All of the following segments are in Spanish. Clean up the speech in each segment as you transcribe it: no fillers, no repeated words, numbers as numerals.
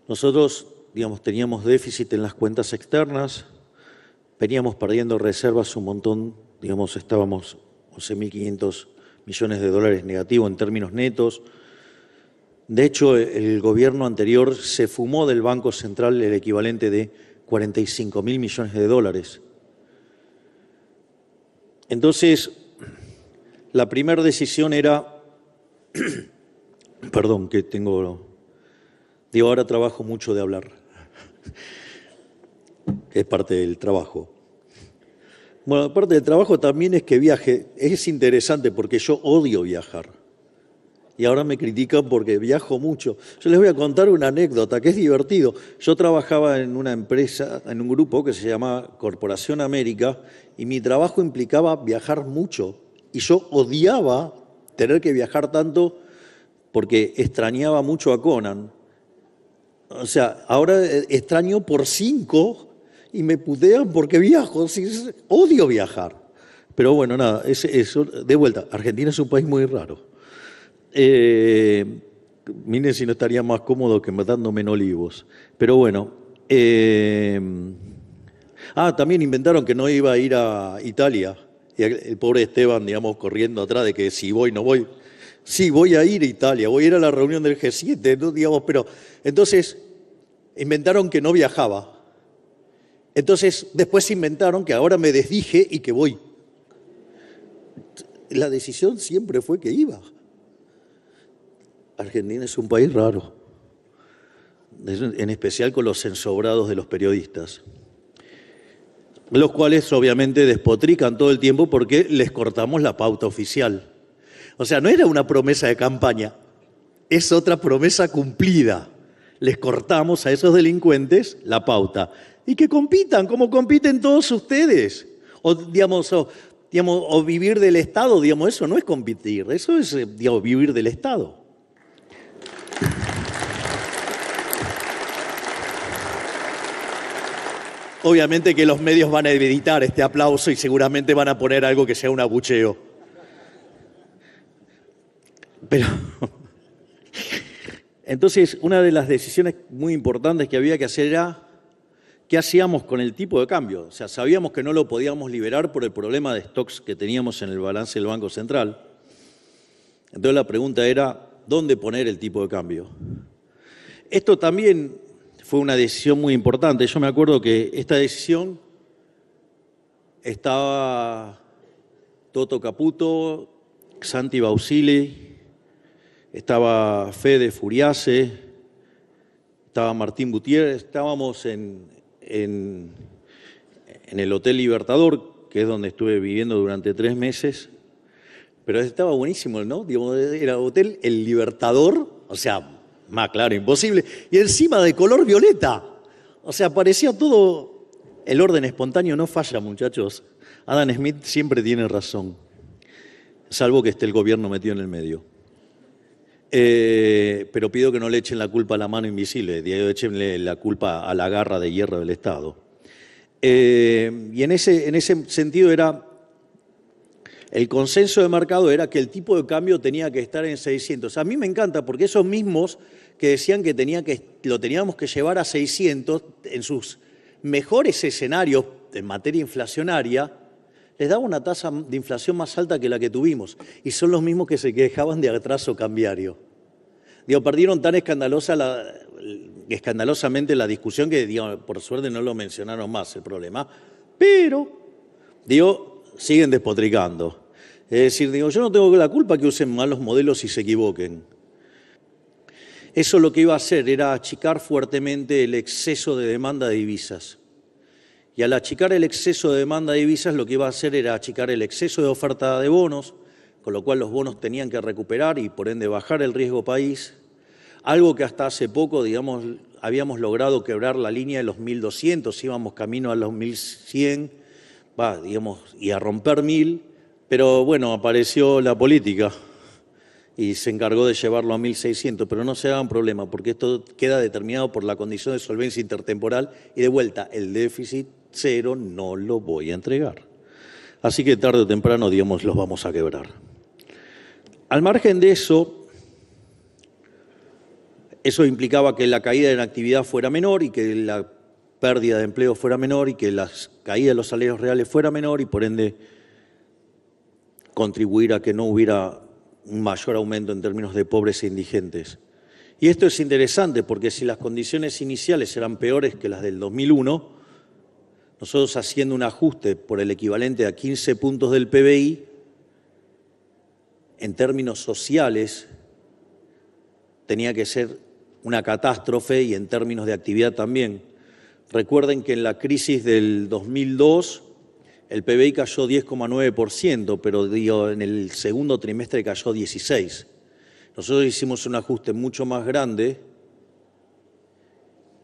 Nosotros, digamos, teníamos déficit en las cuentas externas, veníamos perdiendo reservas un montón, digamos, estábamos 11.500 millones de dólares negativo en términos netos. De hecho, el gobierno anterior se fumó del Banco Central el equivalente de 45.000 millones de dólares. Entonces, la primera decisión era, perdón, que digo, ahora trabajo mucho de hablar, que es parte del trabajo. Bueno, parte del trabajo también es que viaje. Es interesante porque yo odio viajar. Y ahora me critican porque viajo mucho. Yo les voy a contar una anécdota que es divertido. Yo trabajaba en una empresa, en un grupo que se llama Corporación América, y mi trabajo implicaba viajar mucho. Y yo odiaba tener que viajar tanto porque extrañaba mucho a Conan. O sea, ahora extraño por 5 y me putean porque viajo. Odio viajar. Pero bueno, nada, eso de vuelta. Argentina es un país muy raro. Miren si no estaría más cómodo que dándome en olivos. Pero bueno. También inventaron que no iba a ir a Italia. Y el pobre Esteban, digamos, corriendo atrás de que si voy, no voy. Sí, voy a ir a Italia, voy a ir a la reunión del G7, ¿no? Digamos, pero entonces inventaron que no viajaba. Entonces después inventaron que ahora me desdije y que voy. La decisión siempre fue que iba. Argentina es un país raro, en especial con los ensobrados de los periodistas, los cuales obviamente despotrican todo el tiempo porque les cortamos la pauta oficial. O sea, no era una promesa de campaña, es otra promesa cumplida. Les cortamos a esos delincuentes la pauta. Y que compitan, como compiten todos ustedes. O vivir del Estado, digamos, eso no es competir, eso es, vivir del Estado. Obviamente que los medios van a editar este aplauso y seguramente van a poner algo que sea un abucheo. Pero entonces, una de las decisiones muy importantes que había que hacer era ¿qué hacíamos con el tipo de cambio? O sea, sabíamos que no lo podíamos liberar por el problema de stocks que teníamos en el balance del Banco Central. Entonces la pregunta era, ¿dónde poner el tipo de cambio? Esto también fue una decisión muy importante. Yo me acuerdo que esta decisión estaba Toto Caputo, Santi Bausili, estaba Fede Furiase, estaba Martín Gutiérrez, estábamos en el Hotel Libertador, que es donde estuve viviendo durante 3 meses, pero estaba buenísimo, ¿no? Era Hotel El Libertador, o sea, más claro, imposible, y encima de color violeta, o sea, parecía todo. El orden espontáneo no falla, muchachos. Adam Smith siempre tiene razón, salvo que esté el gobierno metido en el medio. Pero pido que no le echen la culpa a la mano invisible, échenle la culpa a la garra de hierro del Estado. Y en ese sentido el consenso de mercado era que el tipo de cambio tenía que estar en 600. A mí me encanta porque esos mismos que decían que lo teníamos que llevar a 600 en sus mejores escenarios en materia inflacionaria, les daba una tasa de inflación más alta que la que tuvimos. Y son los mismos que se quejaban de atraso cambiario. Perdieron tan escandalosamente la discusión que, por suerte no lo mencionaron más el problema. Pero, siguen despotricando. Es decir, yo no tengo la culpa que usen malos modelos y se equivoquen. Eso lo que iba a hacer era achicar fuertemente el exceso de demanda de divisas. Y al achicar el exceso de demanda de divisas, lo que iba a hacer era achicar el exceso de oferta de bonos, con lo cual los bonos tenían que recuperar y por ende bajar el riesgo país. Algo que hasta hace poco, habíamos logrado quebrar la línea de los 1.200, íbamos camino a los 1.100, y a romper 1.000, pero bueno, apareció la política y se encargó de llevarlo a 1.600, pero no se hagan problema, porque esto queda determinado por la condición de solvencia intertemporal y de vuelta, el déficit cero no lo voy a entregar. Así que tarde o temprano, los vamos a quebrar. Al margen de eso, Eso implicaba que la caída de la actividad fuera menor y que la pérdida de empleo fuera menor y que la caída de los salarios reales fuera menor y por ende contribuir a que no hubiera un mayor aumento en términos de pobres e indigentes. Y esto es interesante porque si las condiciones iniciales eran peores que las del 2001, nosotros haciendo un ajuste por el equivalente a 15 puntos del PBI, en términos sociales tenía que ser una catástrofe y en términos de actividad también. Recuerden que en la crisis del 2002 el PBI cayó 10,9%, pero en el segundo trimestre cayó 16%. Nosotros hicimos un ajuste mucho más grande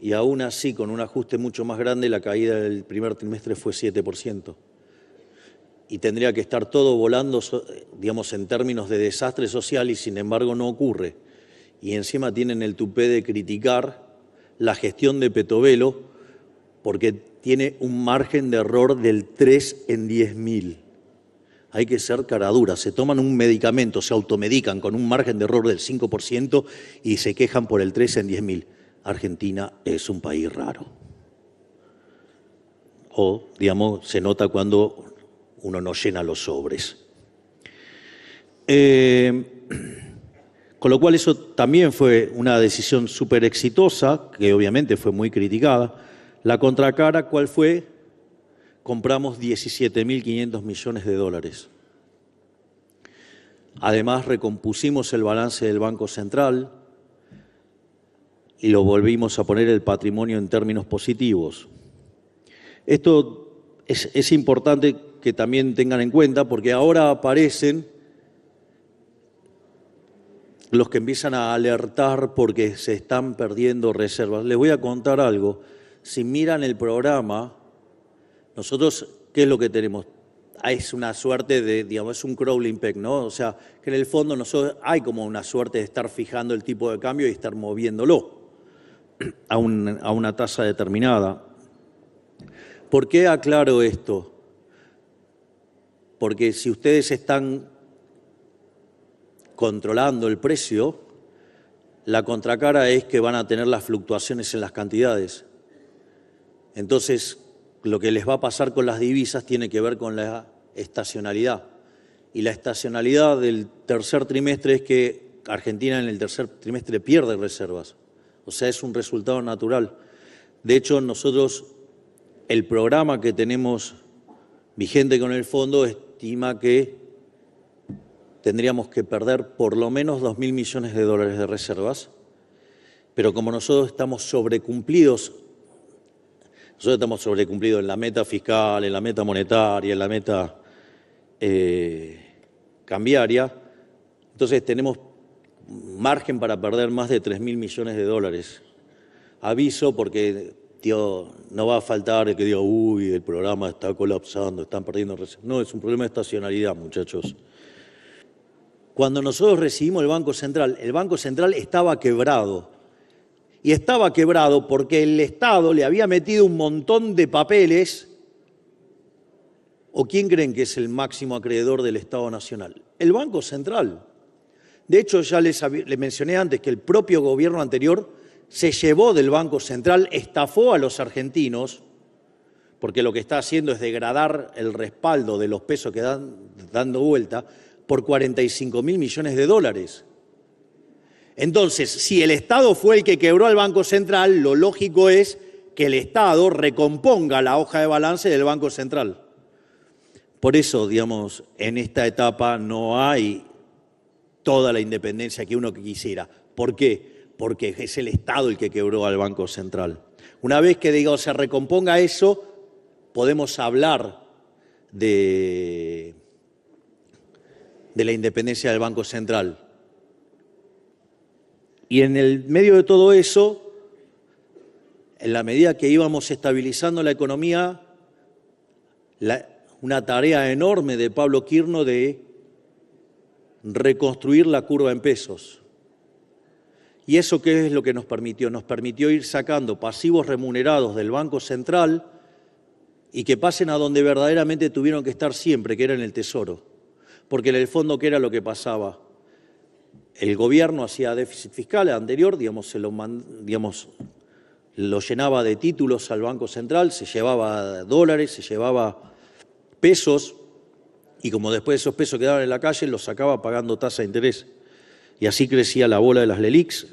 y aún así, con un ajuste mucho más grande, la caída del primer trimestre fue 7%. Y tendría que estar todo volando, digamos, en términos de desastre social y sin embargo no ocurre. Y encima tienen el tupé de criticar la gestión de Petovelo porque tiene un margen de error del 3 en 10.000. Hay que ser caradura, se toman un medicamento, se automedican con un margen de error del 5% y se quejan por el 3 en 10.000. Argentina es un país raro. O, digamos, se nota cuando uno no llena los sobres. Con lo cual eso también fue una decisión súper exitosa, que obviamente fue muy criticada. La contracara, ¿cuál fue? Compramos 17.500 millones de dólares. Además, recompusimos el balance del Banco Central y lo volvimos a poner el patrimonio en términos positivos. Esto es importante que también tengan en cuenta porque ahora aparecen los que empiezan a alertar porque se están perdiendo reservas. Les voy a contar algo. Si miran el programa, nosotros, ¿qué es lo que tenemos? Es una suerte de, digamos, es un crawling peg, ¿no? O sea, que en el fondo nosotros hay como una suerte de estar fijando el tipo de cambio y estar moviéndolo a una tasa determinada. ¿Por qué aclaro esto? Porque si ustedes están controlando el precio, la contracara es que van a tener las fluctuaciones en las cantidades. Entonces, lo que les va a pasar con las divisas tiene que ver con la estacionalidad. Y la estacionalidad del tercer trimestre es que Argentina en el tercer trimestre pierde reservas. O sea, es un resultado natural. De hecho, nosotros, el programa que tenemos vigente con el fondo estima que tendríamos que perder por lo menos 2.000 millones de dólares de reservas, pero como nosotros estamos sobrecumplidos en la meta fiscal, en la meta monetaria, en la meta cambiaria, entonces tenemos margen para perder más de 3.000 millones de dólares. Aviso porque, no va a faltar el que diga, uy, el programa está colapsando, están perdiendo reservas. No, es un problema de estacionalidad, muchachos. Cuando nosotros recibimos el Banco Central estaba quebrado. Y estaba quebrado porque el Estado le había metido un montón de papeles. ¿O quién creen que es el máximo acreedor del Estado Nacional? El Banco Central. De hecho, ya les mencioné antes que el propio gobierno anterior se llevó del Banco Central, estafó a los argentinos, porque lo que está haciendo es degradar el respaldo de los pesos que dan dando vuelta, por 45.000 millones de dólares. Entonces, si el Estado fue el que quebró al Banco Central, lo lógico es que el Estado recomponga la hoja de balance del Banco Central. Por eso, digamos, en esta etapa no hay toda la independencia que uno quisiera. ¿Por qué? Porque es el Estado el que quebró al Banco Central. Una vez que, digamos, se recomponga eso, podemos hablar de la independencia del Banco Central. Y en el medio de todo eso, en la medida que íbamos estabilizando la economía, una tarea enorme de Pablo Quirno de reconstruir la curva en pesos. ¿Y eso qué es lo que nos permitió? Nos permitió ir sacando pasivos remunerados del Banco Central y que pasen a donde verdaderamente tuvieron que estar siempre, que era en el Tesoro. Porque en el fondo, ¿qué era lo que pasaba? el gobierno hacía déficit fiscal anterior, lo llenaba de títulos al Banco Central, se llevaba dólares, se llevaba pesos, y como después esos pesos quedaban en la calle, los sacaba pagando tasa de interés. Y así crecía la bola de las LELIQs,